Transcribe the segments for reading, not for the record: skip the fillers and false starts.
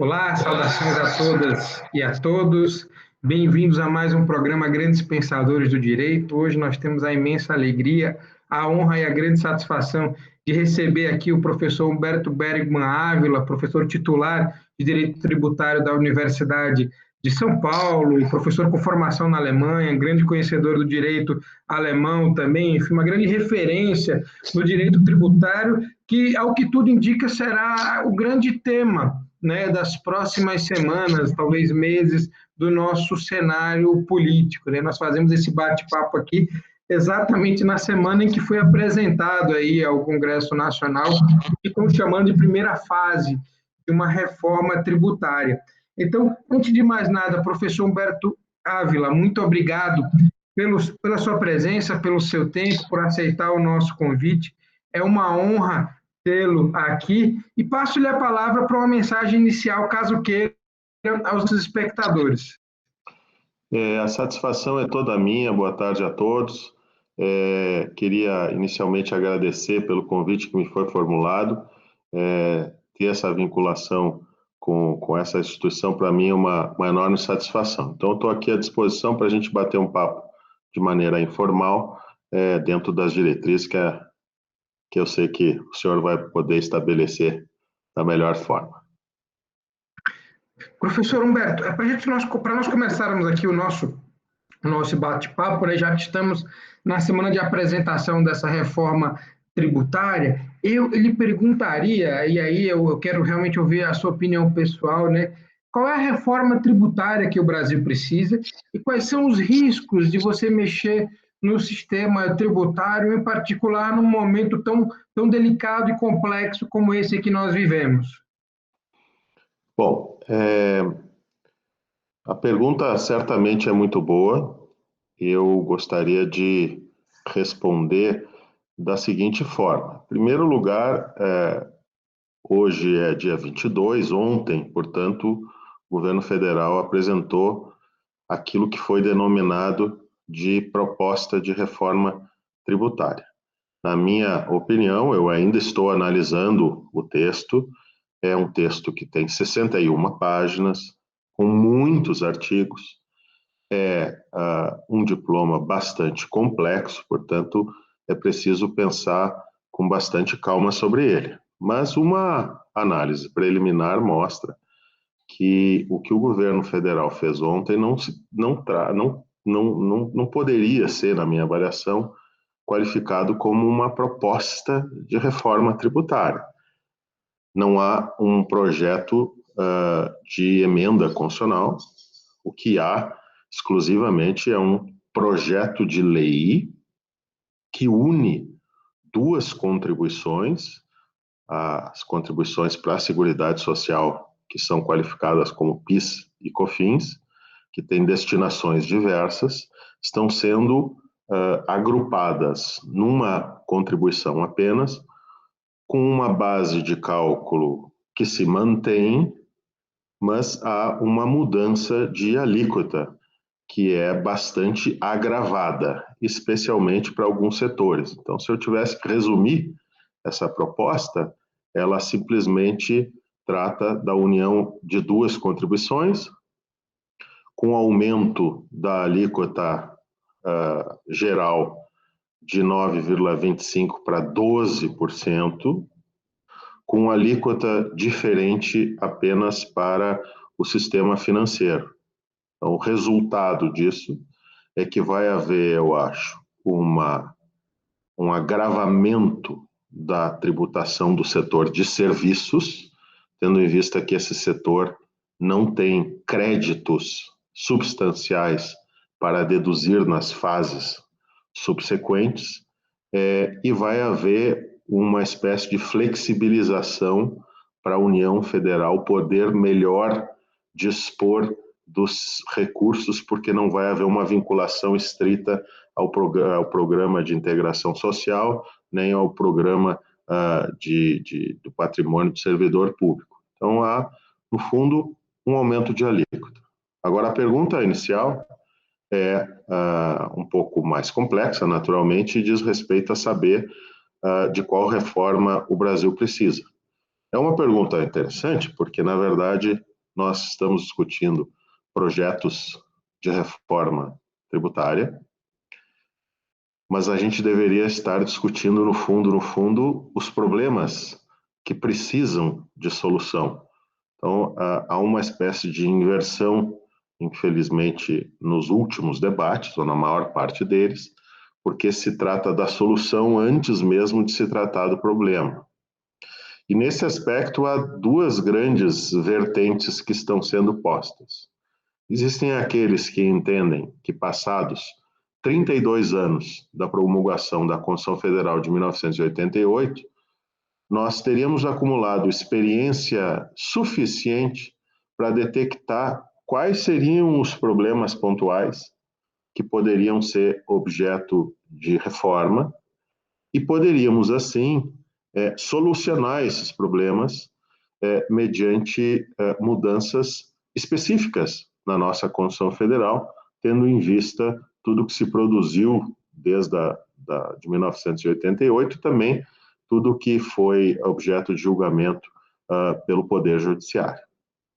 Olá, saudações a todas e a todos. Bem-vindos a mais um programa Grandes Pensadores do Direito. Hoje nós temos a imensa alegria, a honra e a grande satisfação de receber aqui o professor Humberto Bergman Ávila, professor titular de Direito Tributário da Universidade de São Paulo, professor com formação na Alemanha, grande conhecedor do direito alemão também, enfim, uma grande referência no direito tributário, que, ao que tudo indica, será o grande tema, né, das próximas semanas, talvez meses, do nosso cenário político, né? Nós fazemos esse bate-papo aqui exatamente na semana em que foi apresentado aí ao Congresso Nacional, que estão chamando de primeira fase de uma reforma tributária. Então, antes de mais nada, professor Humberto Ávila, muito obrigado pela sua presença, pelo seu tempo, por aceitar o nosso convite. É uma honra tê-lo aqui e passo-lhe a palavra para uma mensagem inicial, caso queira, aos espectadores. A satisfação é toda minha, boa tarde a todos. Queria inicialmente agradecer pelo convite que me foi formulado. Ter essa vinculação com essa instituição, para mim, é uma enorme satisfação. Então, estou aqui à disposição para a gente bater um papo de maneira informal, dentro das diretrizes que eu sei que o senhor vai poder estabelecer da melhor forma. Professor Humberto, para nós começarmos aqui o nosso bate-papo, né, já que estamos na semana de apresentação dessa reforma tributária, eu lhe perguntaria, e aí eu quero realmente ouvir a sua opinião pessoal, né? Qual é a reforma tributária que o Brasil precisa e quais são os riscos de você mexer no sistema tributário, em particular num momento tão delicado e complexo como esse que nós vivemos? Bom, a pergunta certamente é muito boa. Eu gostaria de responder da seguinte forma. Em primeiro lugar, hoje é dia 22, ontem, portanto, o governo federal apresentou aquilo que foi denominado de proposta de reforma tributária. Na minha opinião, eu ainda estou analisando o texto, é um texto que tem 61 páginas, com muitos artigos, um diploma bastante complexo, portanto, é preciso pensar com bastante calma sobre ele. Mas uma análise preliminar mostra que o que o governo federal fez ontem não poderia ser, na minha avaliação, qualificado como uma proposta de reforma tributária. Não há um projeto de emenda constitucional, o que há exclusivamente é um projeto de lei que une duas contribuições, as contribuições para a Seguridade Social, que são qualificadas como PIS e COFINS, que têm destinações diversas, estão sendo agrupadas numa contribuição apenas, com uma base de cálculo que se mantém, mas há uma mudança de alíquota, que é bastante agravada, especialmente para alguns setores. Então, se eu tivesse que resumir essa proposta, ela simplesmente trata da união de duas contribuições, com aumento da alíquota geral de 9,25% para 12%, com alíquota diferente apenas para o sistema financeiro. Então, o resultado disso é que vai haver, eu acho, um agravamento da tributação do setor de serviços, tendo em vista que esse setor não tem créditos substanciais para deduzir nas fases subsequentes, e vai haver uma espécie de flexibilização para a União Federal poder melhor dispor dos recursos, porque não vai haver uma vinculação estrita ao programa de integração social, nem ao programa do patrimônio do servidor público. Então, há, no fundo, um aumento de alíquota. Agora, a pergunta inicial é um pouco mais complexa, naturalmente, e diz respeito a saber de qual reforma o Brasil precisa. É uma pergunta interessante, porque, na verdade, nós estamos discutindo projetos de reforma tributária, mas a gente deveria estar discutindo, no fundo, os problemas que precisam de solução. Então, há uma espécie de inversão, infelizmente, nos últimos debates, ou na maior parte deles, porque se trata da solução antes mesmo de se tratar do problema. E nesse aspecto há duas grandes vertentes que estão sendo postas. Existem aqueles que entendem que passados 32 anos da promulgação da Constituição Federal de 1988, nós teríamos acumulado experiência suficiente para detectar quais seriam os problemas pontuais que poderiam ser objeto de reforma e poderíamos, assim, solucionar esses problemas mediante mudanças específicas na nossa Constituição Federal, tendo em vista tudo que se produziu desde de 1988 e também tudo que foi objeto de julgamento pelo Poder Judiciário.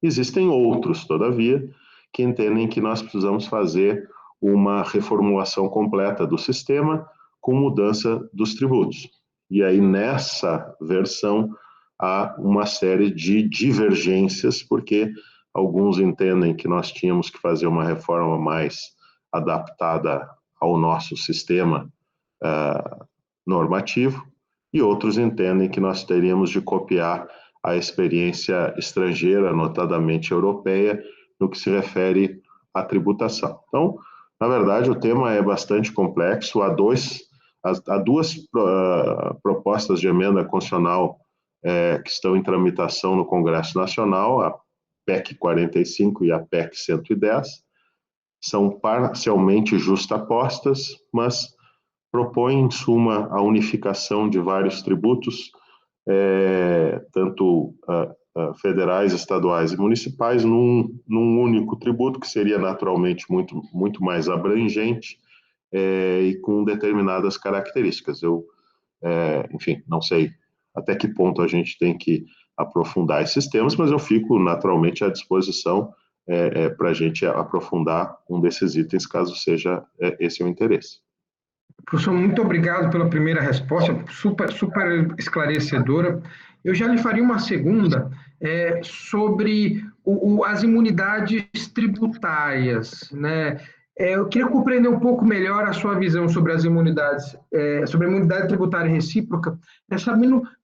Existem outros, todavia, que entendem que nós precisamos fazer uma reformulação completa do sistema com mudança dos tributos. E aí, nessa versão, há uma série de divergências, porque alguns entendem que nós tínhamos que fazer uma reforma mais adaptada ao nosso sistema normativo, e outros entendem que nós teríamos de copiar a experiência estrangeira, notadamente europeia, no que se refere à tributação. Então, na verdade, o tema é bastante complexo. Há duas propostas de emenda constitucional que estão em tramitação no Congresso Nacional, a PEC 45 e a PEC 110. São parcialmente justapostas, mas propõem, em suma, a unificação de vários tributos, tanto federais, estaduais e municipais, num único tributo, que seria naturalmente muito mais abrangente e com determinadas características. Enfim, não sei até que ponto a gente tem que aprofundar esses temas, mas eu fico naturalmente à disposição para a gente aprofundar um desses itens, caso seja esse o interesse. Professor, muito obrigado pela primeira resposta, super esclarecedora. Eu já lhe faria uma segunda sobre as imunidades tributárias, né? Eu queria compreender um pouco melhor a sua visão sobre as imunidades, sobre a imunidade tributária recíproca,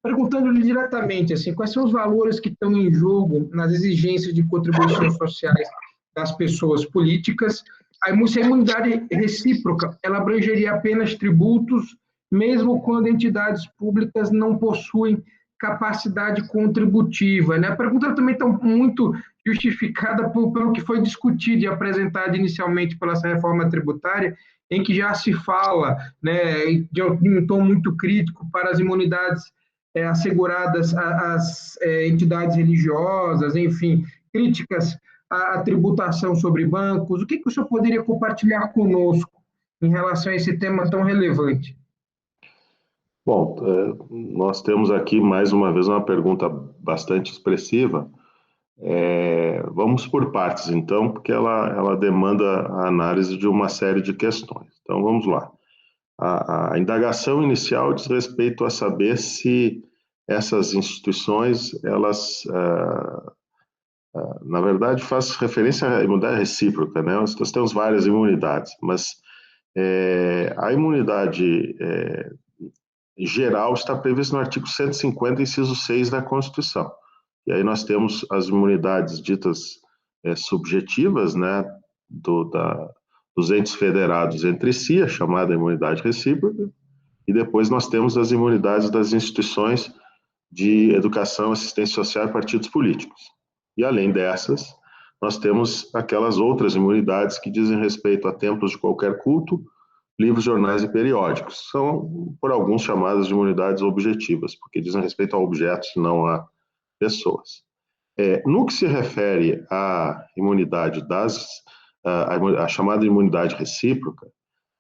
perguntando-lhe diretamente, assim, quais são os valores que estão em jogo nas exigências de contribuições sociais das pessoas políticas. A imunidade recíproca, ela abrangeria apenas tributos, mesmo quando entidades públicas não possuem capacidade contributiva, né? A pergunta também está muito justificada pelo que foi discutido e apresentado inicialmente pela essa reforma tributária, em que já se fala, né, de um tom muito crítico para as imunidades asseguradas às entidades religiosas, enfim, críticas à tributação sobre bancos. O que o senhor poderia compartilhar conosco em relação a esse tema tão relevante? Bom, nós temos aqui, mais uma vez, uma pergunta bastante expressiva. Vamos por partes, então, porque ela demanda a análise de uma série de questões. Então, vamos lá. A indagação inicial diz respeito a saber se essas instituições, elas, na verdade, faz referência à imunidade recíproca, né? Nós temos várias imunidades, mas a imunidade geral está prevista no artigo 150, inciso 6 da Constituição. E aí nós temos as imunidades ditas subjetivas, né, dos entes federados entre si, a chamada imunidade recíproca, e depois nós temos as imunidades das instituições de educação, assistência social e partidos políticos. E além dessas, nós temos aquelas outras imunidades que dizem respeito a templos de qualquer culto, livros, jornais e periódicos. São, por alguns, chamadas de imunidades objetivas, porque dizem respeito a objetos, não a pessoas. No que se refere à imunidade a chamada imunidade recíproca,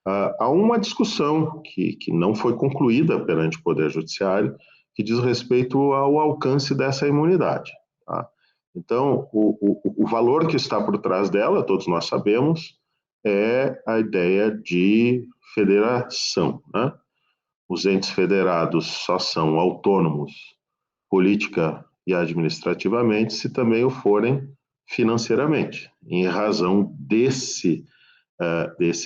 há uma discussão que não foi concluída perante o Poder Judiciário, que diz respeito ao alcance dessa imunidade. Tá? Então, o valor que está por trás dela, todos nós sabemos, é a ideia de federação, né? Os entes federados só são autônomos política e administrativamente se também o forem financeiramente. Em razão desse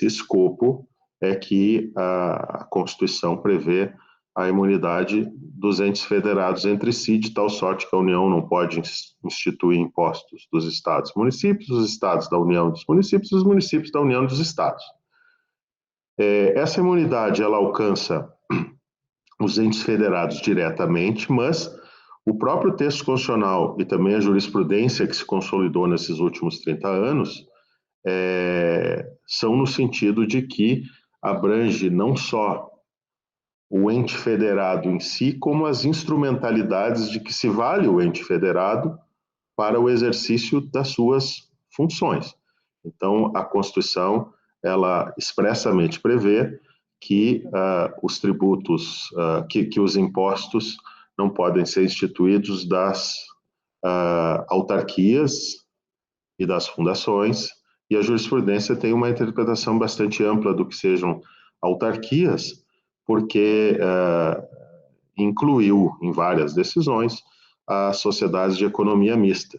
escopo é que a Constituição prevê a imunidade dos entes federados entre si, de tal sorte que a União não pode instituir impostos dos estados e municípios, os estados da União dos municípios, os municípios da União dos estados. Essa imunidade ela alcança os entes federados diretamente, mas o próprio texto constitucional e também a jurisprudência que se consolidou nesses últimos 30 anos são no sentido de que abrange não só o ente federado em si, como as instrumentalidades de que se vale o ente federado para o exercício das suas funções. Então, a Constituição, ela expressamente prevê que os tributos, que os impostos não podem ser instituídos das autarquias e das fundações, e a jurisprudência tem uma interpretação bastante ampla do que sejam autarquias, porque incluiu em várias decisões as sociedades de economia mista.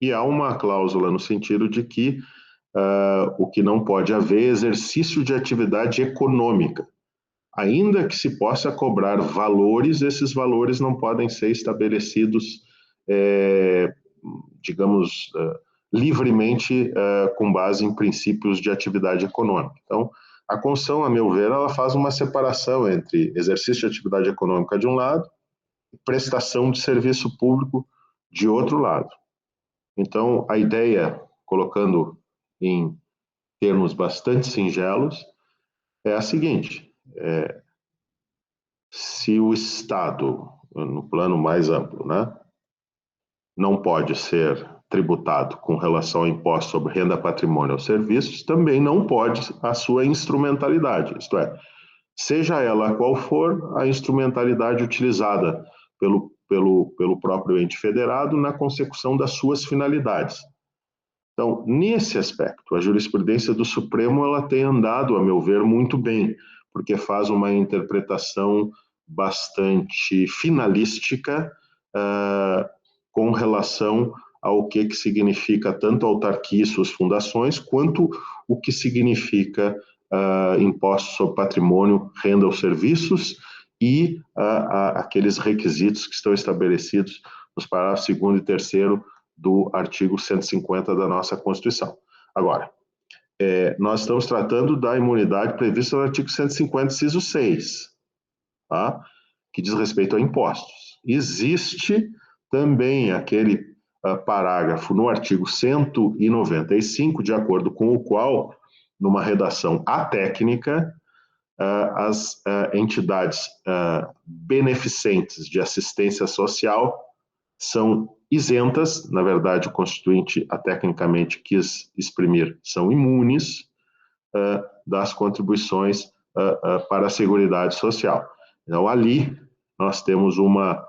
E há uma cláusula no sentido de que o que não pode haver é exercício de atividade econômica. Ainda que se possa cobrar valores, esses valores não podem ser estabelecidos, digamos, livremente com base em princípios de atividade econômica. Então, a Constituição, a meu ver, ela faz uma separação entre exercício de atividade econômica de um lado e prestação de serviço público de outro lado. Então, a ideia, colocando em termos bastante singelos, é a seguinte: se o Estado, no plano mais amplo, né, não pode ser tributado com relação ao imposto sobre renda, patrimônio ou serviços, também não pode a sua instrumentalidade, isto é, seja ela qual for a instrumentalidade utilizada pelo próprio ente federado na consecução das suas finalidades. Então, nesse aspecto, a jurisprudência do Supremo ela tem andado, a meu ver, muito bem, porque faz uma interpretação bastante finalística com relação ao que significa tanto a autarquia e suas fundações, quanto o que significa impostos sobre patrimônio, renda ou serviços e aqueles requisitos que estão estabelecidos nos parágrafos 2º e 3º do artigo 150 da nossa Constituição. Agora, nós estamos tratando da imunidade prevista no artigo 150, inciso 6, tá? Que diz respeito a impostos. Existe também aquele parágrafo no artigo 195, de acordo com o qual, numa redação atécnica, as entidades beneficentes de assistência social são isentas, na verdade, o Constituinte tecnicamente quis exprimir, são imunes das contribuições para a Seguridade Social. Então, ali nós temos uma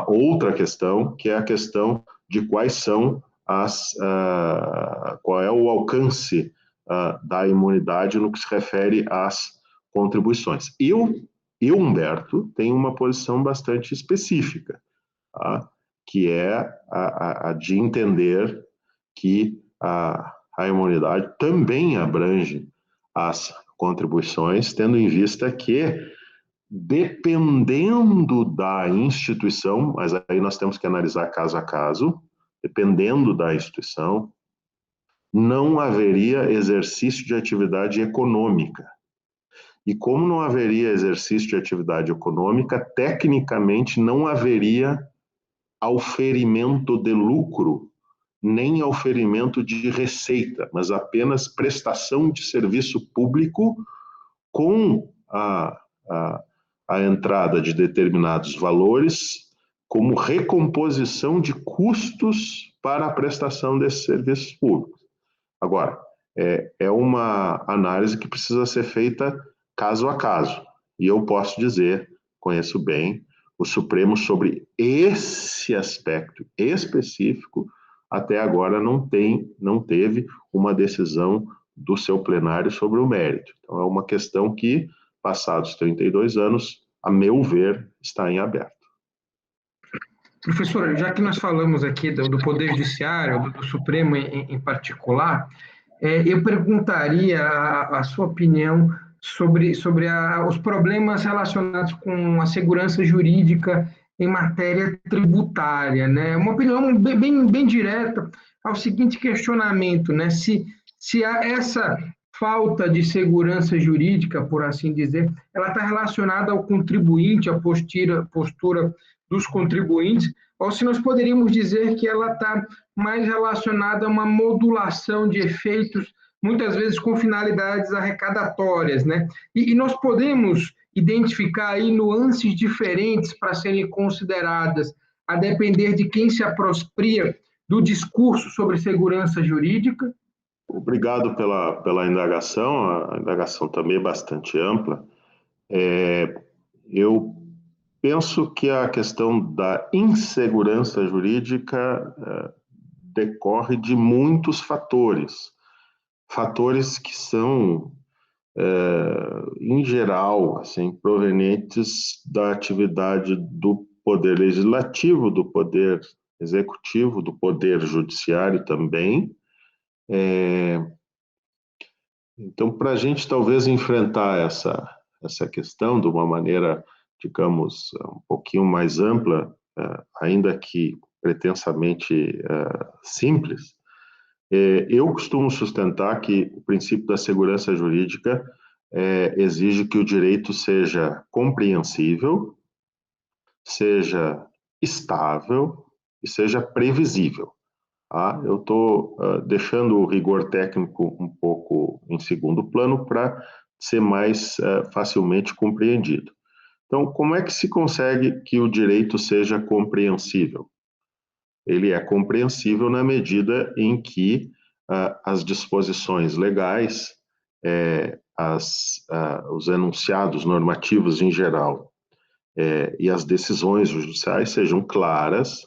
outra questão, que é a questão de quais são qual é o alcance da imunidade no que se refere às contribuições. Eu, Humberto, tenho uma posição bastante específica, tá? Que é a de entender que a imunidade também abrange as contribuições, tendo em vista que, dependendo da instituição, mas aí nós temos que analisar caso a caso, dependendo da instituição, não haveria exercício de atividade econômica. E como não haveria exercício de atividade econômica, tecnicamente não haveria auferimento de lucro, nem auferimento de receita, mas apenas prestação de serviço público com a entrada de determinados valores como recomposição de custos para a prestação desses serviços públicos. Agora, é uma análise que precisa ser feita caso a caso, e eu posso dizer, conheço bem o Supremo, sobre esse aspecto específico, até agora não teve uma decisão do seu plenário sobre o mérito. Então, é uma questão que, passados 32 anos, a meu ver, está em aberto. Professor, já que nós falamos aqui do Poder Judiciário, do Supremo em particular, eu perguntaria a sua opinião sobre os problemas relacionados com a segurança jurídica em matéria tributária, né? Uma opinião bem direta ao seguinte questionamento, né? Se essa falta de segurança jurídica, por assim dizer, ela está relacionada ao contribuinte, à postura dos contribuintes, ou se nós poderíamos dizer que ela está mais relacionada a uma modulação de efeitos, muitas vezes com finalidades arrecadatórias, né? E nós podemos identificar aí nuances diferentes para serem consideradas, a depender de quem se apropria do discurso sobre segurança jurídica? Obrigado pela indagação, a indagação também é bastante ampla. Eu penso que a questão da insegurança jurídica decorre de muitos fatores que são, em geral, assim, provenientes da atividade do poder legislativo, do poder executivo, do poder judiciário também. Então, para a gente talvez enfrentar essa questão de uma maneira, digamos, um pouquinho mais ampla, ainda que pretensamente simples, eu costumo sustentar que o princípio da segurança jurídica exige que o direito seja compreensível, seja estável e seja previsível. Eu estou deixando o rigor técnico um pouco em segundo plano para ser mais facilmente compreendido. Então, como é que se consegue que o direito seja compreensível? Ele é compreensível na medida em que as disposições legais, os enunciados normativos em geral e as decisões judiciais sejam claras,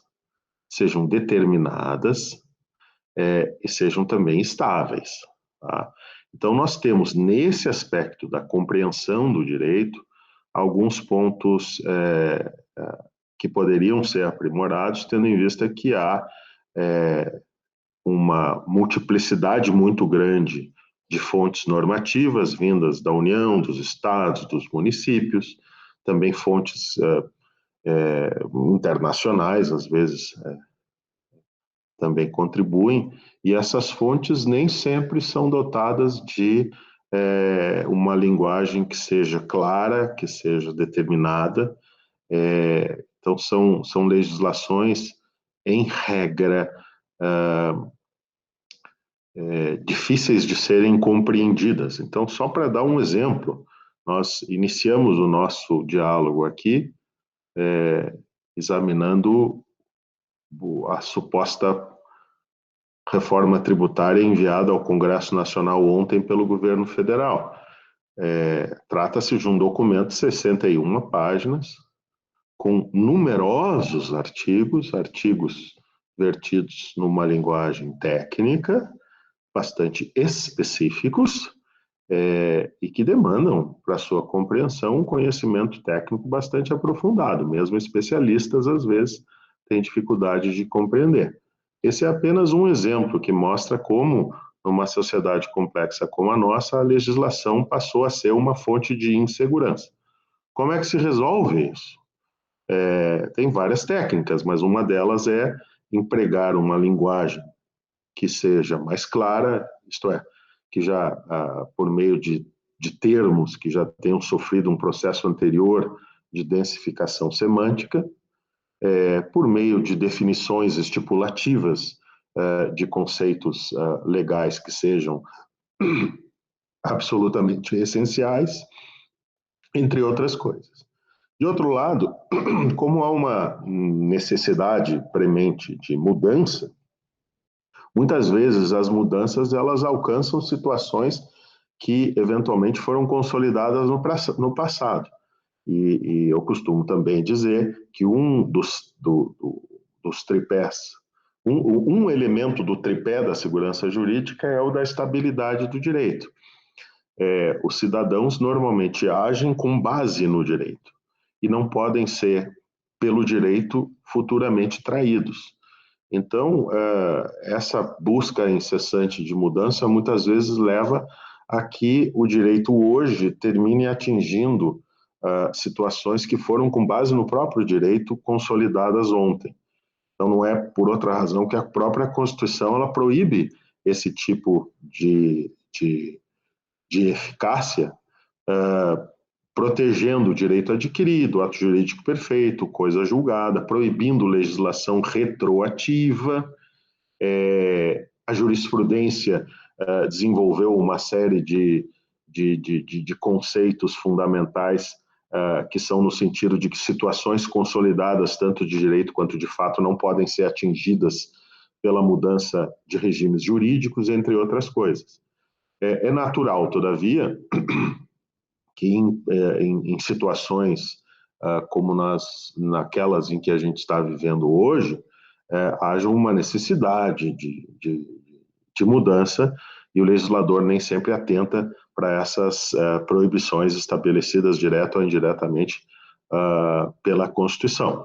sejam determinadas e sejam também estáveis. Tá? Então, nós temos, nesse aspecto da compreensão do direito, alguns pontos que poderiam ser aprimorados, tendo em vista que há uma multiplicidade muito grande de fontes normativas vindas da União, dos estados, dos municípios, também fontes internacionais, às vezes, também contribuem, e essas fontes nem sempre são dotadas de uma linguagem que seja clara, que seja determinada. Então, são legislações, em regra, difíceis de serem compreendidas. Então, só para dar um exemplo, nós iniciamos o nosso diálogo aqui examinando a suposta reforma tributária enviada ao Congresso Nacional ontem pelo governo federal. Trata-se de um documento de 61 páginas, com numerosos artigos vertidos numa linguagem técnica, bastante específicos, e que demandam, para sua compreensão, um conhecimento técnico bastante aprofundado. Mesmo especialistas, às vezes, têm dificuldade de compreender. Esse é apenas um exemplo que mostra como, numa sociedade complexa como a nossa, a legislação passou a ser uma fonte de insegurança. Como é que se resolve isso? Tem várias técnicas, mas uma delas é empregar uma linguagem que seja mais clara, isto é, que já, por meio de termos que já tenham sofrido um processo anterior de densificação semântica, por meio de definições estipulativas de conceitos legais que sejam absolutamente essenciais, entre outras coisas. De outro lado, como há uma necessidade premente de mudança, muitas vezes as mudanças elas alcançam situações que eventualmente foram consolidadas no passado. E eu costumo também dizer que um dos tripés, um elemento do tripé da segurança jurídica é o da estabilidade do direito. Os cidadãos normalmente agem com base no direito e não podem ser, pelo direito, futuramente traídos. Então, essa busca incessante de mudança muitas vezes leva a que o direito hoje termine atingindo situações que foram com base no próprio direito consolidadas ontem. Então, não é por outra razão que a própria Constituição ela proíbe esse tipo de eficácia, protegendo o direito adquirido, ato jurídico perfeito, coisa julgada, proibindo legislação retroativa. A jurisprudência desenvolveu uma série de conceitos fundamentais que são no sentido de que situações consolidadas, tanto de direito quanto de fato, não podem ser atingidas pela mudança de regimes jurídicos, entre outras coisas. É natural, todavia, que em situações como naquelas em que a gente está vivendo hoje, haja uma necessidade de mudança e o legislador nem sempre atenta para essas proibições estabelecidas direta ou indiretamente pela Constituição.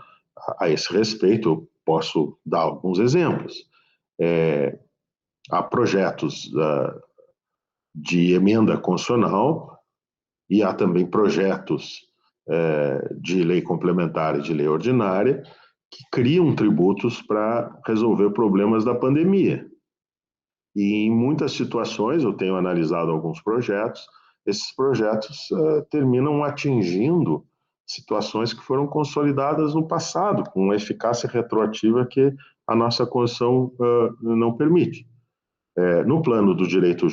A esse respeito, eu posso dar alguns exemplos. Há projetos de emenda constitucional e há também projetos de lei complementar e de lei ordinária que criam tributos para resolver problemas da pandemia. E em muitas situações, eu tenho analisado alguns projetos, esses projetos terminam atingindo situações que foram consolidadas no passado, com uma eficácia retroativa que a nossa Constituição não permite. No plano do direito,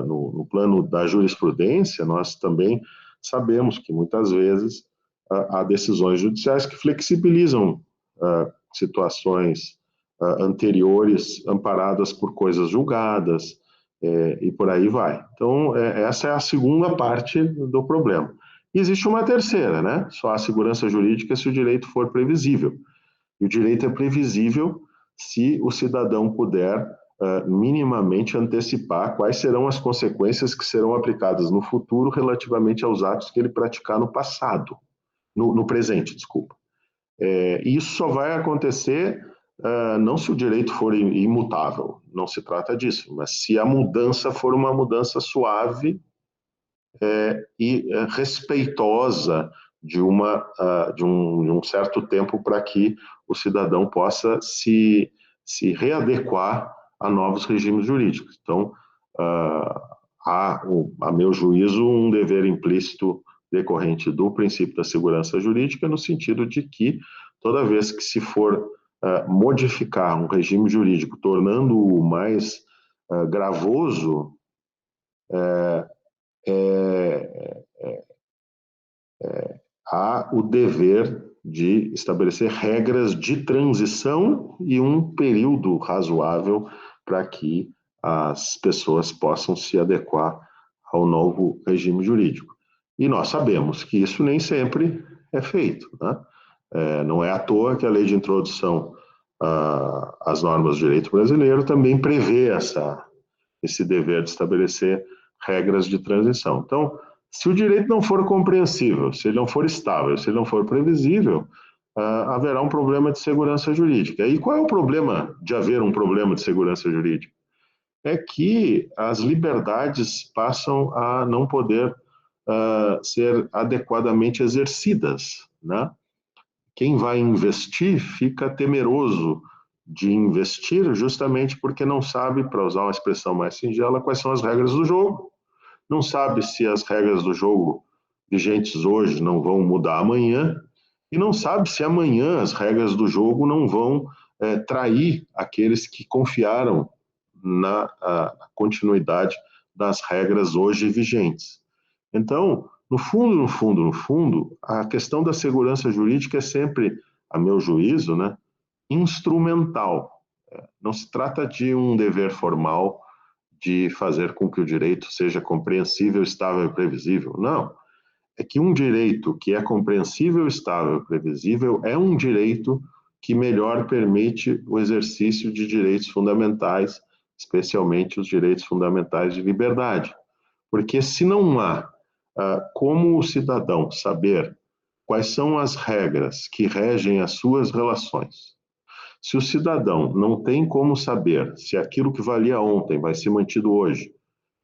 no plano da jurisprudência, nós também sabemos que muitas vezes há decisões judiciais que flexibilizam situações anteriores amparadas por coisas julgadas e por aí vai. Então, essa é a segunda parte do problema. E existe uma terceira, né? Só há segurança jurídica se o direito for previsível. E o direito é previsível se o cidadão puder minimamente antecipar quais serão as consequências que serão aplicadas no futuro relativamente aos atos que ele praticar no passado, no presente, desculpa. E isso só vai acontecer não se o direito for imutável, não se trata disso, mas se a mudança for uma mudança suave e respeitosa de um certo tempo para que o cidadão possa se readequar a novos regimes jurídicos. Então, há, a meu juízo, um dever implícito decorrente do princípio da segurança jurídica, no sentido de que, toda vez que se for modificar um regime jurídico, tornando-o mais gravoso, há o dever de estabelecer regras de transição e um período razoável para que as pessoas possam se adequar ao novo regime jurídico. E nós sabemos que isso nem sempre é feito, né? Não é à toa que a lei de introdução às normas do direito brasileiro também prevê esse dever de estabelecer regras de transição. Então, se o direito não for compreensível, se ele não for estável, se ele não for previsível, haverá um problema de segurança jurídica. E qual é o problema de haver um problema de segurança jurídica? É que as liberdades passam a não poder ser adequadamente exercidas, né? Quem vai investir fica temeroso de investir justamente porque não sabe, para usar uma expressão mais singela, quais são as regras do jogo. Não sabe se as regras do jogo vigentes hoje não vão mudar amanhã, e não sabe se amanhã as regras do jogo não vão trair aqueles que confiaram na continuidade das regras hoje vigentes. Então, no fundo, a questão da segurança jurídica é sempre, a meu juízo, né, instrumental. Não se trata de um dever formal de fazer com que o direito seja compreensível, estável e previsível. Não. é que um direito que é compreensível, estável, previsível, é um direito que melhor permite o exercício de direitos fundamentais, especialmente os direitos fundamentais de liberdade. Porque se não há como o cidadão saber quais são as regras que regem as suas relações, se o cidadão não tem como saber se aquilo que valia ontem vai ser mantido hoje,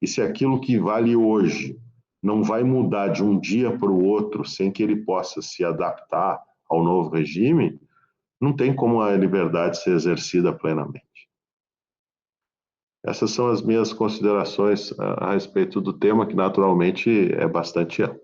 e se aquilo que vale hoje não vai mudar de um dia para o outro sem que ele possa se adaptar ao novo regime, não tem como a liberdade ser exercida plenamente. Essas são as minhas considerações a respeito do tema, que naturalmente é bastante amplo.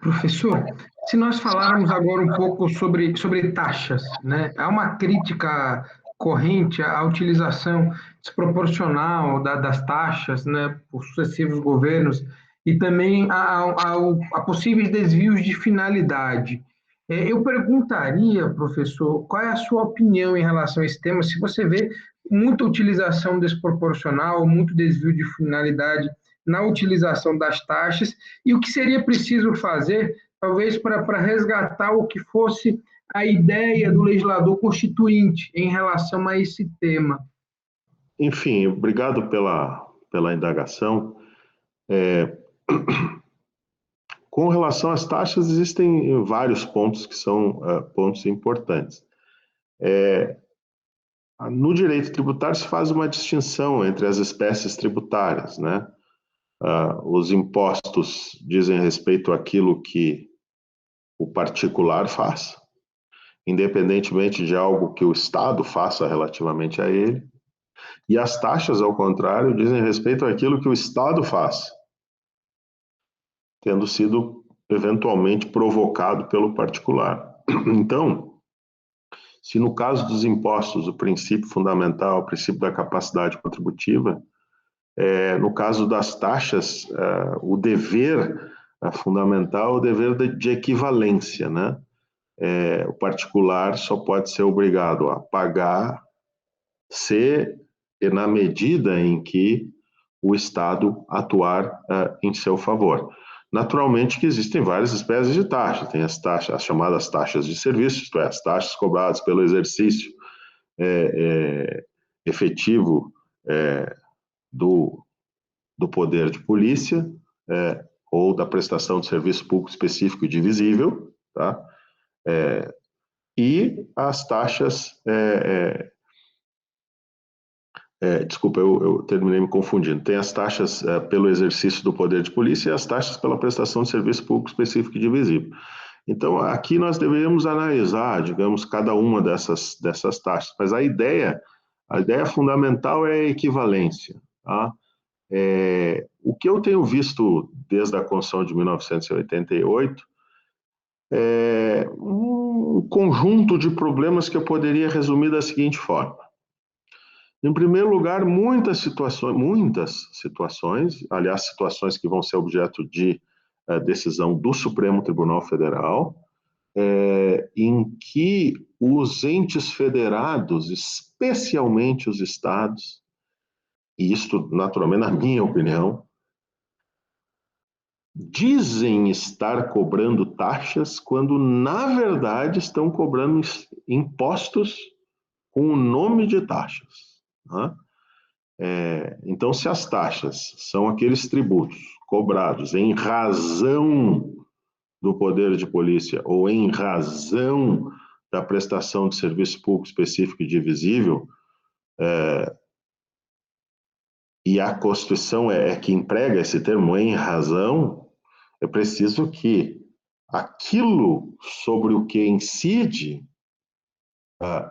Professor, se nós falarmos agora um pouco sobre taxas, né? Há uma crítica corrente à utilização desproporcional das taxas, né, por sucessivos governos e também a possíveis desvios de finalidade. Eu perguntaria, professor, qual é a sua opinião em relação a esse tema? Se você vê muita utilização desproporcional, muito desvio de finalidade na utilização das taxas e o que seria preciso fazer, talvez, para resgatar o que fosse a ideia do legislador constituinte em relação a esse tema. Enfim, obrigado pela indagação. Com relação às taxas, existem vários pontos que são pontos importantes. No direito tributário se faz uma distinção entre as espécies tributárias, né? Os impostos dizem respeito àquilo que o particular faz, independentemente de algo que o Estado faça relativamente a ele, e as taxas, ao contrário, dizem respeito àquilo que o Estado faz, tendo sido eventualmente provocado pelo particular. Então, se no caso dos impostos o princípio fundamental, o princípio da capacidade contributiva, no caso das taxas, o dever fundamental é o dever de equivalência, né? O particular só pode ser obrigado a pagar se e na medida em que o Estado atuar em seu favor. Naturalmente que existem várias espécies de taxas, tem as taxas, as chamadas taxas de serviço, isto é, as taxas cobradas pelo exercício efetivo do poder de polícia, ou da prestação de serviço público específico e divisível, tá? E as taxas... desculpa, eu terminei me confundindo. Tem as taxas pelo exercício do poder de polícia e as taxas pela prestação de serviço público específico e divisível. Então, aqui nós deveríamos analisar, digamos, cada uma dessas taxas, mas a ideia fundamental é a equivalência, tá? O que eu tenho visto desde a Constituição de 1988 é um conjunto de problemas que eu poderia resumir da seguinte forma. Em primeiro lugar, muitas situações, aliás, situações que vão ser objeto de decisão do Supremo Tribunal Federal, em que os entes federados, especialmente os estados, e isto, naturalmente, na minha opinião, dizem estar cobrando taxas quando, na verdade, estão cobrando impostos com o nome de taxas, né? Então, se as taxas são aqueles tributos cobrados em razão do poder de polícia ou em razão da prestação de serviço público específico e divisível, e a Constituição é que emprega esse termo em razão, é preciso que aquilo sobre o que incide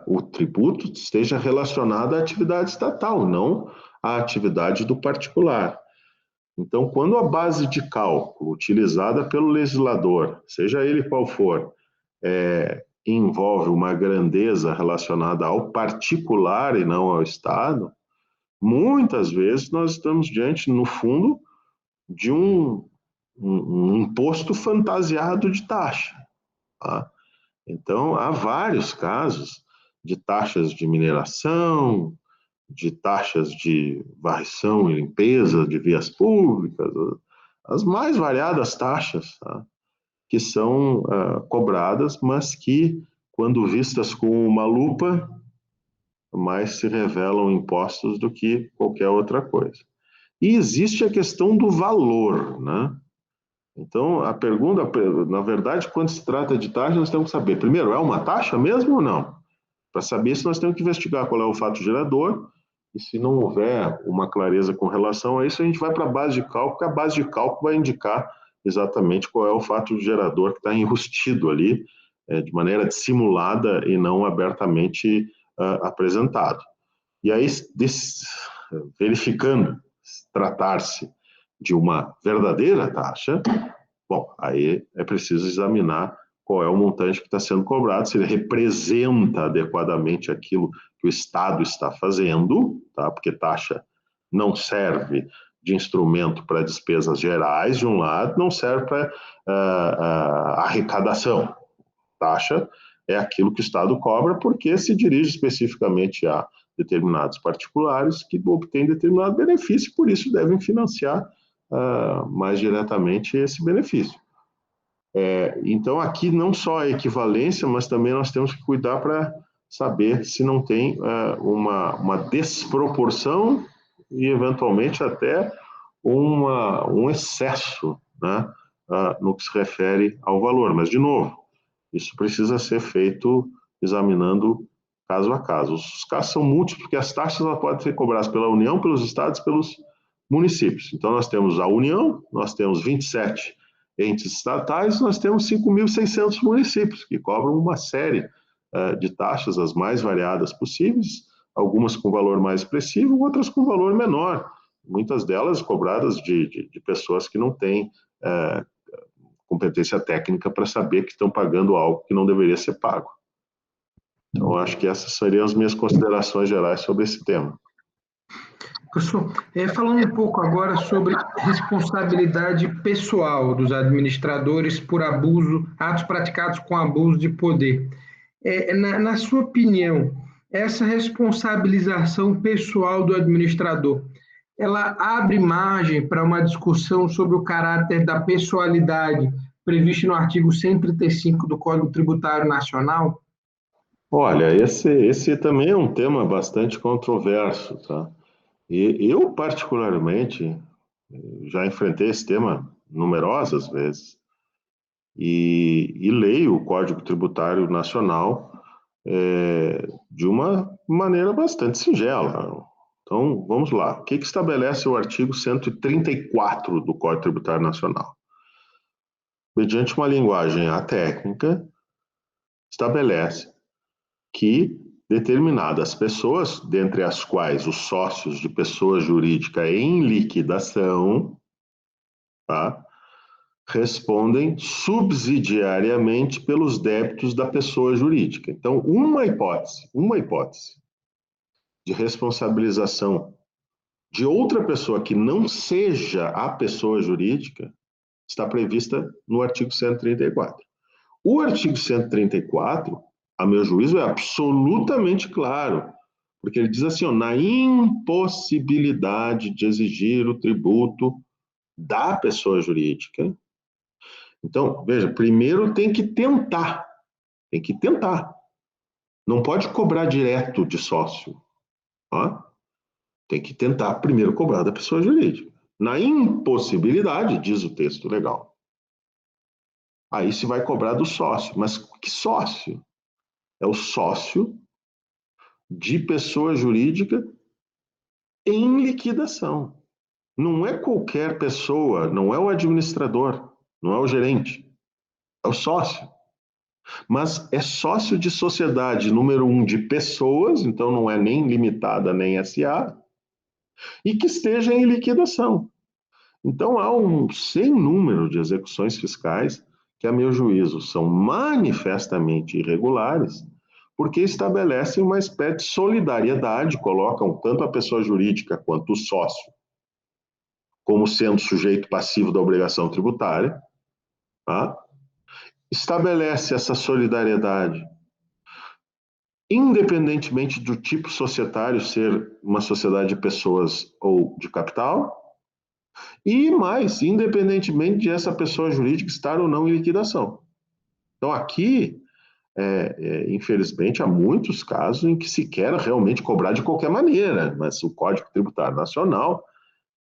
o tributo esteja relacionado à atividade estatal, não à atividade do particular. Então, quando a base de cálculo utilizada pelo legislador, seja ele qual for, envolve uma grandeza relacionada ao particular e não ao Estado, muitas vezes nós estamos diante, no fundo, de um imposto fantasiado de taxa, tá? Então, há vários casos de taxas de mineração, de taxas de varrição e limpeza de vias públicas, as mais variadas taxas, tá? Que são cobradas, mas que, quando vistas com uma lupa, mais se revelam impostos do que qualquer outra coisa. E existe a questão do valor, né? Então, a pergunta, na verdade, quando se trata de taxa, nós temos que saber, primeiro, é uma taxa mesmo ou não? Para saber isso, nós temos que investigar qual é o fato gerador, e se não houver uma clareza com relação a isso, a gente vai para a base de cálculo, porque a base de cálculo vai indicar exatamente qual é o fato gerador que está enrustido ali, de maneira dissimulada e não abertamente apresentado. E aí, verificando tratar-se de uma verdadeira taxa, bom, aí é preciso examinar qual é o montante que está sendo cobrado, se ele representa adequadamente aquilo que o Estado está fazendo, tá? Porque taxa não serve de instrumento para despesas gerais, de um lado, não serve para arrecadação. Taxa é aquilo que o Estado cobra porque se dirige especificamente a determinados particulares que obtêm determinado benefício, por isso devem financiar mais diretamente esse benefício. Então, aqui não só a equivalência, mas também nós temos que cuidar para saber se não tem uma desproporção e, eventualmente, até um excesso, né, no que se refere ao valor. Mas, de novo, isso precisa ser feito examinando caso a caso. Os casos são múltiplos, porque as taxas podem ser cobradas pela União, pelos estados, pelos municípios. Então, nós temos a União, nós temos 27 entes estatais, nós temos 5.600 municípios, que cobram uma série de taxas, as mais variadas possíveis, algumas com valor mais expressivo, outras com valor menor, muitas delas cobradas de pessoas que não têm competência técnica para saber que estão pagando algo que não deveria ser pago. Então, acho que essas seriam as minhas considerações gerais sobre esse tema. Professor, falando um pouco agora sobre responsabilidade pessoal dos administradores por atos praticados com abuso de poder. Na sua opinião, essa responsabilização pessoal do administrador, ela abre margem para uma discussão sobre o caráter da pessoalidade previsto no artigo 135 do Código Tributário Nacional? Olha, esse também é um tema bastante controverso, tá? E eu, particularmente, já enfrentei esse tema numerosas vezes e leio o Código Tributário Nacional de uma maneira bastante singela. Então, vamos lá. O que estabelece o artigo 134 do Código Tributário Nacional? Mediante uma linguagem atécnica, estabelece que determinadas pessoas, dentre as quais os sócios de pessoa jurídica em liquidação, tá, respondem subsidiariamente pelos débitos da pessoa jurídica. Então, uma hipótese de responsabilização de outra pessoa que não seja a pessoa jurídica está prevista no artigo 134. O artigo 134, a meu juízo, é absolutamente claro, porque ele diz assim, na impossibilidade de exigir o tributo da pessoa jurídica. Então, veja, primeiro tem que tentar. Não pode cobrar direto de sócio. Tá? Tem que tentar primeiro cobrar da pessoa jurídica. Na impossibilidade, diz o texto legal, aí se vai cobrar do sócio. Mas que sócio? É o sócio de pessoa jurídica em liquidação. Não é qualquer pessoa, não é o administrador, não é o gerente, é o sócio. Mas é sócio de sociedade número 1 de pessoas, então não é nem limitada nem SA, e que esteja em liquidação. Então há um sem número de execuções fiscais que, a meu juízo, são manifestamente irregulares, porque estabelecem uma espécie de solidariedade, colocam tanto a pessoa jurídica quanto o sócio como sendo sujeito passivo da obrigação tributária, tá? Estabelece essa solidariedade independentemente do tipo societário ser uma sociedade de pessoas ou de capital, E mais, independentemente de essa pessoa jurídica estar ou não em liquidação. Então, aqui, infelizmente, há muitos casos em que se quer realmente cobrar de qualquer maneira, mas o Código Tributário Nacional,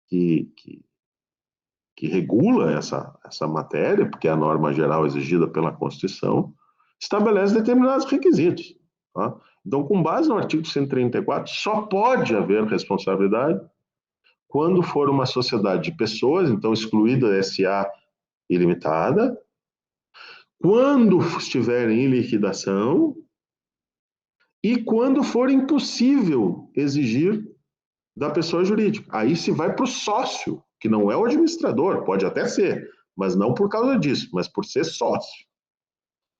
que regula essa matéria, porque é a norma geral exigida pela Constituição, estabelece determinados requisitos. Tá? Então, com base no artigo 134, só pode haver responsabilidade quando for uma sociedade de pessoas, então excluída a SA ilimitada, quando estiver em liquidação e quando for impossível exigir da pessoa jurídica. Aí se vai para o sócio, que não é o administrador, pode até ser, mas não por causa disso, mas por ser sócio.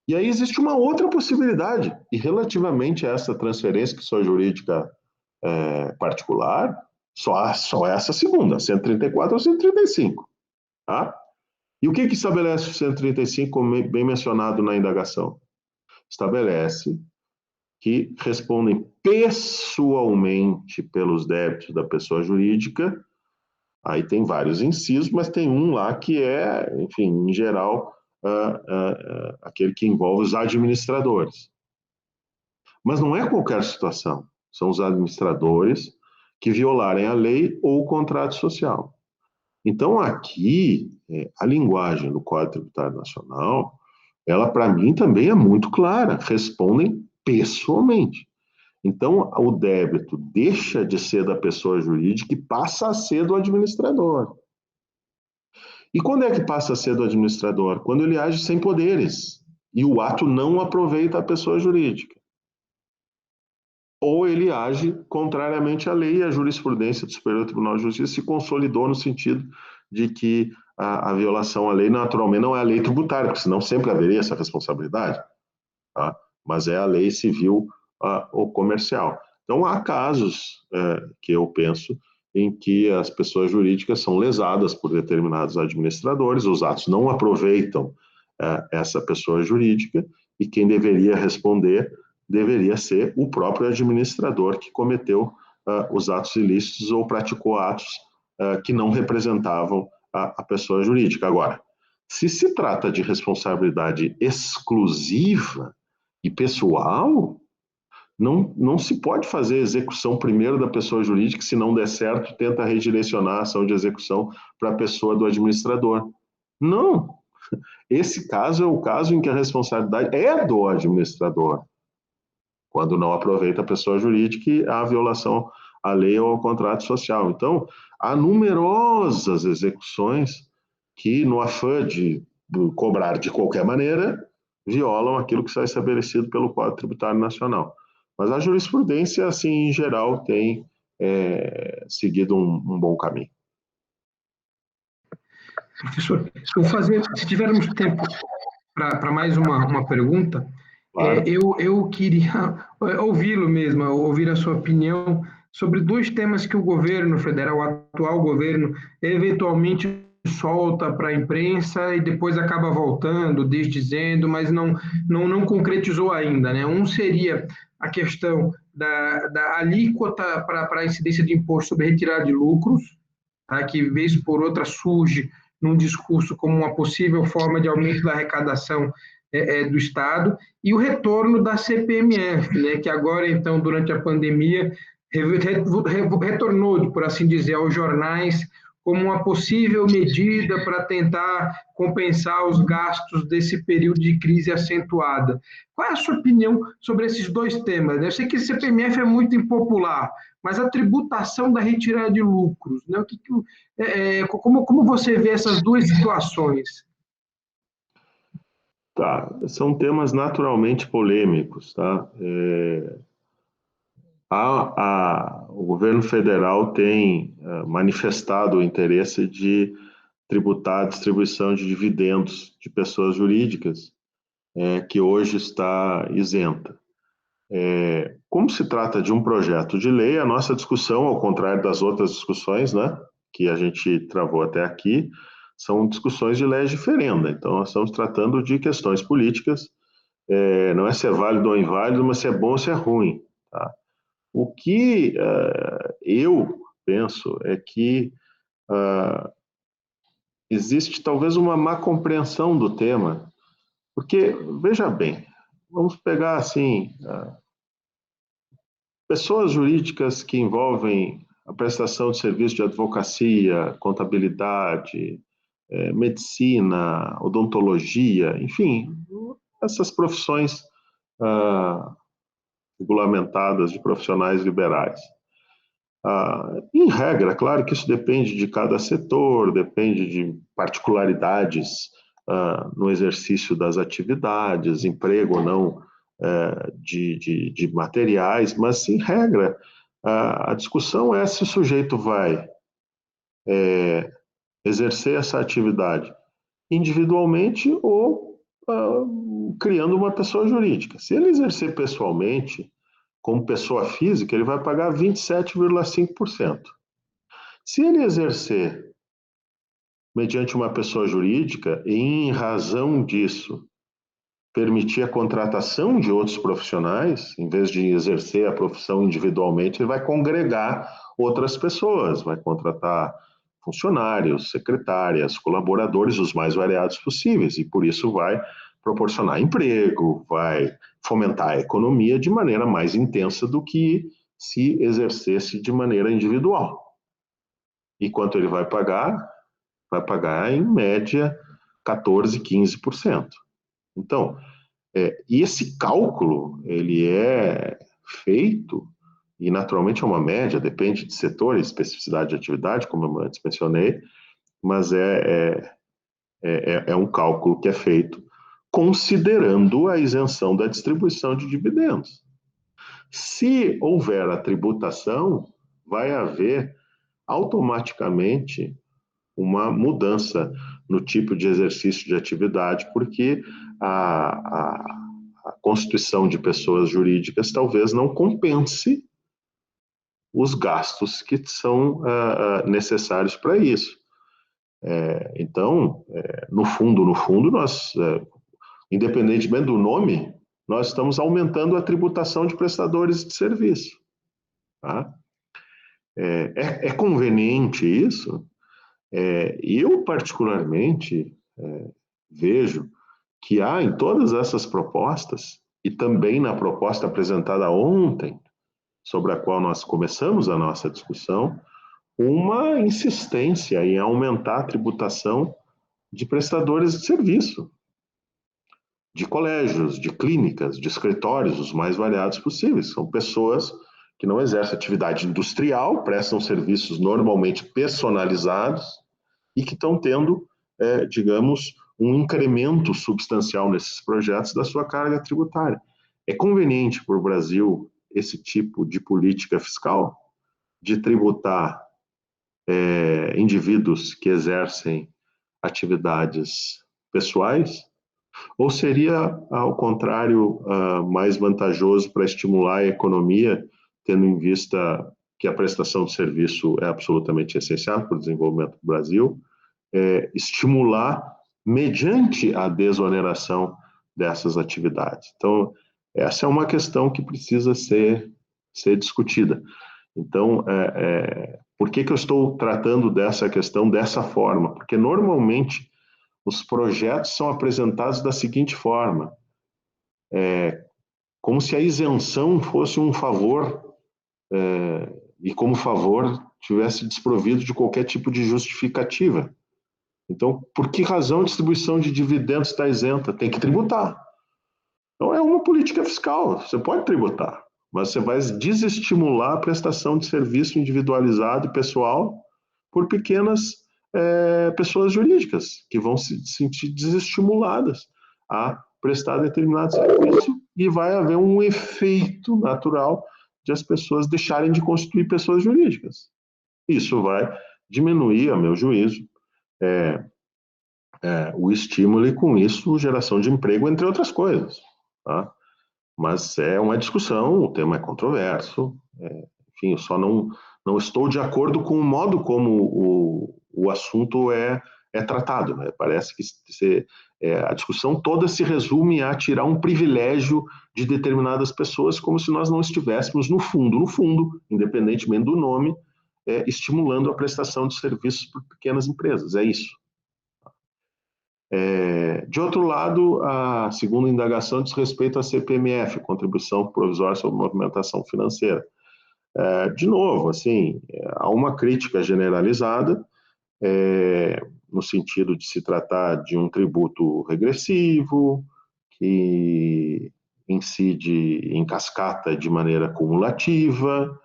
E aí existe uma outra possibilidade, e relativamente a essa transferência que pessoa jurídica particular, só essa segunda, 134 ou 135. Tá? E o que estabelece o 135, como bem mencionado na indagação? Estabelece que respondem pessoalmente pelos débitos da pessoa jurídica. Aí tem vários incisos, mas tem um lá que é, enfim, em geral, aquele que envolve os administradores. Mas não é qualquer situação. São os administradores que violarem a lei ou o contrato social. Então, aqui, a linguagem do Código Tributário Nacional, ela, para mim, também é muito clara. Respondem pessoalmente. Então, o débito deixa de ser da pessoa jurídica e passa a ser do administrador. E quando é que passa a ser do administrador? Quando ele age sem poderes e o ato não aproveita a pessoa jurídica. Ou ele age contrariamente à lei e a jurisprudência do Superior Tribunal de Justiça se consolidou no sentido de que a violação à lei, naturalmente, não é a lei tributária, porque senão sempre haveria essa responsabilidade, tá? Mas é a lei civil ou comercial. Então, há casos que eu penso em que as pessoas jurídicas são lesadas por determinados administradores, os atos não aproveitam essa pessoa jurídica e quem deveria responder deveria ser o próprio administrador que cometeu os atos ilícitos ou praticou atos que não representavam a pessoa jurídica. Agora, se trata de responsabilidade exclusiva e pessoal, não se pode fazer execução primeiro da pessoa jurídica, se não der certo, tenta redirecionar a ação de execução para a pessoa do administrador. Não. Esse caso é o caso em que a responsabilidade é do administrador, quando não aproveita a pessoa jurídica e há violação à lei ou ao contrato social. Então, há numerosas execuções que, no afã de cobrar de qualquer maneira, violam aquilo que está estabelecido pelo Código Tributário Nacional. Mas a jurisprudência, assim, em geral, tem seguido um bom caminho. Professor, se tivermos tempo para mais uma pergunta, Claro. eu queria ouvi-lo mesmo, ouvir a sua opinião sobre dois temas que o governo federal, o atual governo, eventualmente solta para a imprensa e depois acaba voltando, desdizendo, mas não concretizou ainda, né? Um seria a questão da alíquota para a incidência de imposto sobre retirada de lucros, tá? Que vez por outra surge num discurso como uma possível forma de aumento da arrecadação do Estado, e o retorno da CPMF, né, que agora, então, durante a pandemia, retornou, por assim dizer, aos jornais como uma possível medida para tentar compensar os gastos desse período de crise acentuada. Qual é a sua opinião sobre esses dois temas? Eu sei que o CPMF é muito impopular, mas a tributação da retirada de lucros, né? Como você vê essas duas situações? Tá, são temas naturalmente polêmicos, tá? O governo federal tem manifestado o interesse de tributar a distribuição de dividendos de pessoas jurídicas, que hoje está isenta. Como se trata de um projeto de lei, a nossa discussão, ao contrário das outras discussões, né, que a gente travou até aqui, são discussões de lei diferenda. Então, nós estamos tratando de questões políticas, não é se é válido ou inválido, mas se é bom ou se é ruim. Tá? O que eu penso é que existe talvez uma má compreensão do tema, porque, veja bem, vamos pegar assim, pessoas jurídicas que envolvem a prestação de serviço de advocacia, contabilidade, medicina, odontologia, enfim, essas profissões regulamentadas de profissionais liberais. Em regra, claro que isso depende de cada setor, depende de particularidades no exercício das atividades, emprego ou não de materiais, mas, em regra, a discussão é se o sujeito vai exercer essa atividade individualmente ou criando uma pessoa jurídica. Se ele exercer pessoalmente, como pessoa física, ele vai pagar 27,5%. Se ele exercer mediante uma pessoa jurídica e, em razão disso, permitir a contratação de outros profissionais, em vez de exercer a profissão individualmente, ele vai congregar outras pessoas, vai contratar funcionários, secretárias, colaboradores, os mais variados possíveis, e por isso vai proporcionar emprego, vai fomentar a economia de maneira mais intensa do que se exercesse de maneira individual. E quanto ele vai pagar? Vai pagar, em média, 14%, 15%. Então, esse cálculo, ele é feito, e naturalmente é uma média, depende de setor e especificidade de atividade, como eu antes mencionei, mas é um cálculo que é feito considerando a isenção da distribuição de dividendos. Se houver a tributação, vai haver automaticamente uma mudança no tipo de exercício de atividade, porque a constituição de pessoas jurídicas talvez não compense os gastos que são necessários para isso. Então, no fundo, nós, independentemente do nome, nós estamos aumentando a tributação de prestadores de serviço. Tá? É conveniente isso? Eu, particularmente, vejo que há em todas essas propostas, e também na proposta apresentada ontem, sobre a qual nós começamos a nossa discussão, uma insistência em aumentar a tributação de prestadores de serviço, de colégios, de clínicas, de escritórios, os mais variados possíveis. São pessoas que não exercem atividade industrial, prestam serviços normalmente personalizados e que estão tendo, digamos, um incremento substancial nesses projetos da sua carga tributária. É conveniente para o Brasil esse tipo de política fiscal, de tributar indivíduos que exercem atividades pessoais? Ou seria, ao contrário, mais vantajoso para estimular a economia, tendo em vista que a prestação de serviço é absolutamente essencial para o desenvolvimento do Brasil, estimular mediante a desoneração dessas atividades? Então, essa é uma questão que precisa ser discutida. Então, por que eu estou tratando dessa questão dessa forma? Porque, normalmente, os projetos são apresentados da seguinte forma, como se a isenção fosse um favor, e como favor tivesse desprovido de qualquer tipo de justificativa. Então, por que razão a distribuição de dividendos está isenta? Tem que tributar. Então, é uma política fiscal, você pode tributar, mas você vai desestimular a prestação de serviço individualizado e pessoal por pequenas pessoas jurídicas, que vão se sentir desestimuladas a prestar determinado serviço, e vai haver um efeito natural de as pessoas deixarem de constituir pessoas jurídicas. Isso vai diminuir, a meu juízo, o estímulo e, com isso, geração de emprego, entre outras coisas. Tá? Mas é uma discussão, o tema é controverso, enfim, eu só não estou de acordo com o modo como o assunto é tratado. Né? Parece que a discussão toda se resume a tirar um privilégio de determinadas pessoas, como se nós não estivéssemos, no fundo, independentemente do nome, estimulando a prestação de serviços por pequenas empresas. É isso. De outro lado, a segunda indagação diz respeito à CPMF, Contribuição Provisória sobre Movimentação Financeira. De novo, assim, há uma crítica generalizada, no sentido de se tratar de um tributo regressivo, que incide em cascata de maneira cumulativa,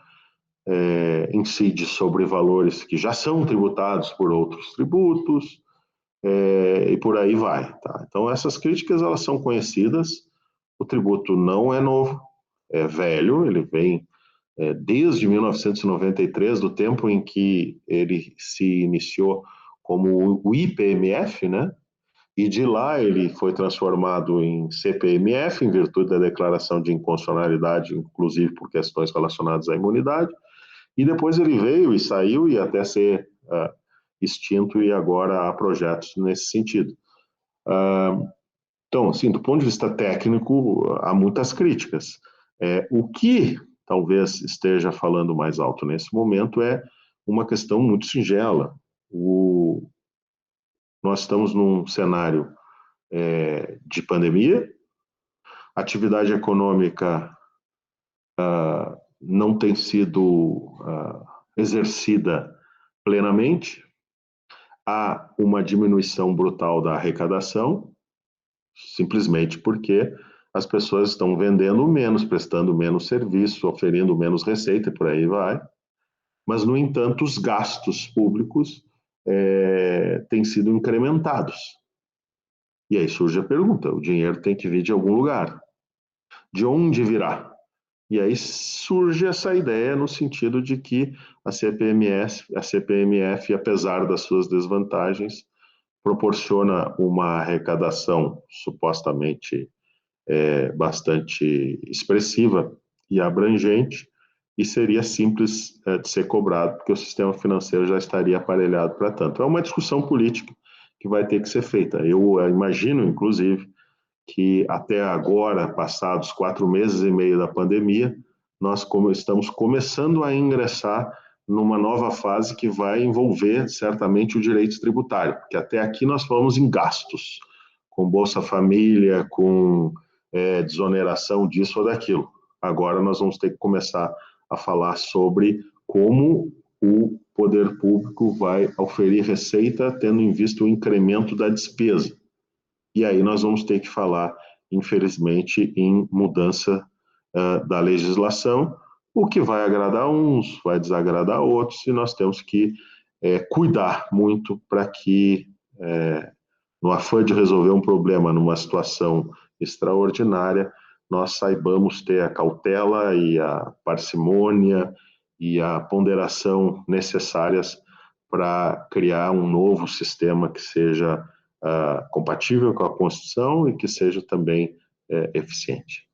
incide sobre valores que já são tributados por outros tributos, e por aí vai. Tá? Então, essas críticas elas são conhecidas, o tributo não é novo, é velho, ele vem desde 1993, do tempo em que ele se iniciou como o IPMF, né? E de lá ele foi transformado em CPMF, em virtude da declaração de inconstitucionalidade, inclusive por questões relacionadas à imunidade, e depois ele veio e saiu e até ser extinto, e agora há projetos nesse sentido. Então, assim, do ponto de vista técnico, há muitas críticas. O que talvez esteja falando mais alto nesse momento é uma questão muito singela. Nós estamos num cenário de pandemia, a atividade econômica não tem sido exercida plenamente, há uma diminuição brutal da arrecadação, simplesmente porque as pessoas estão vendendo menos, prestando menos serviço, oferindo menos receita, e por aí vai. Mas, no entanto, os gastos públicos têm sido incrementados. E aí surge a pergunta, o dinheiro tem que vir de algum lugar. De onde virá? E aí surge essa ideia no sentido de que a CPMF, apesar das suas desvantagens, proporciona uma arrecadação supostamente bastante expressiva e abrangente, e seria simples de ser cobrado, porque o sistema financeiro já estaria aparelhado para tanto. É uma discussão política que vai ter que ser feita. Eu imagino, inclusive, que até agora, passados 4 meses e meio da pandemia, nós estamos começando a ingressar numa nova fase que vai envolver certamente o direito tributário, porque até aqui nós falamos em gastos, com Bolsa Família, com desoneração disso ou daquilo. Agora nós vamos ter que começar a falar sobre como o poder público vai oferir receita tendo em vista o incremento da despesa. E aí nós vamos ter que falar, infelizmente, em mudança da legislação, o que vai agradar uns, vai desagradar outros, e nós temos que cuidar muito para que, no afã de resolver um problema numa situação extraordinária, nós saibamos ter a cautela e a parcimônia e a ponderação necessárias para criar um novo sistema que seja compatível com a Constituição e que seja também eficiente.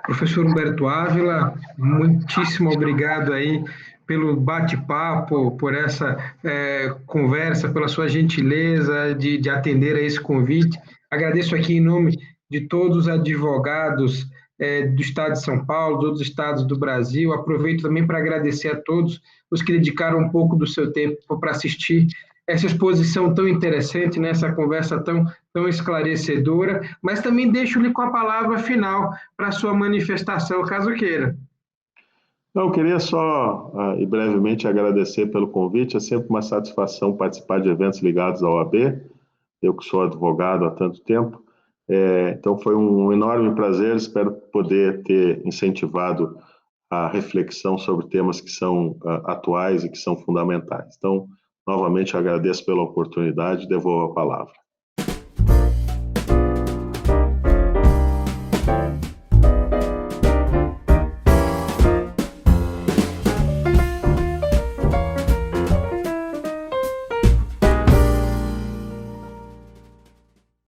Professor Humberto Ávila, muitíssimo obrigado aí pelo bate-papo, por essa conversa, pela sua gentileza de atender a esse convite. Agradeço aqui em nome de todos os advogados do Estado de São Paulo, de outros estados do Brasil. Aproveito também para agradecer a todos os que dedicaram um pouco do seu tempo para assistir essa exposição tão interessante, né, essa conversa tão esclarecedora, mas também deixo-lhe com a palavra final para a sua manifestação, caso queira. Não, eu queria só e brevemente agradecer pelo convite. É sempre uma satisfação participar de eventos ligados à OAB, eu que sou advogado há tanto tempo. Então foi um enorme prazer, espero poder ter incentivado a reflexão sobre temas que são atuais e que são fundamentais. Então, novamente agradeço pela oportunidade e devolvo a palavra.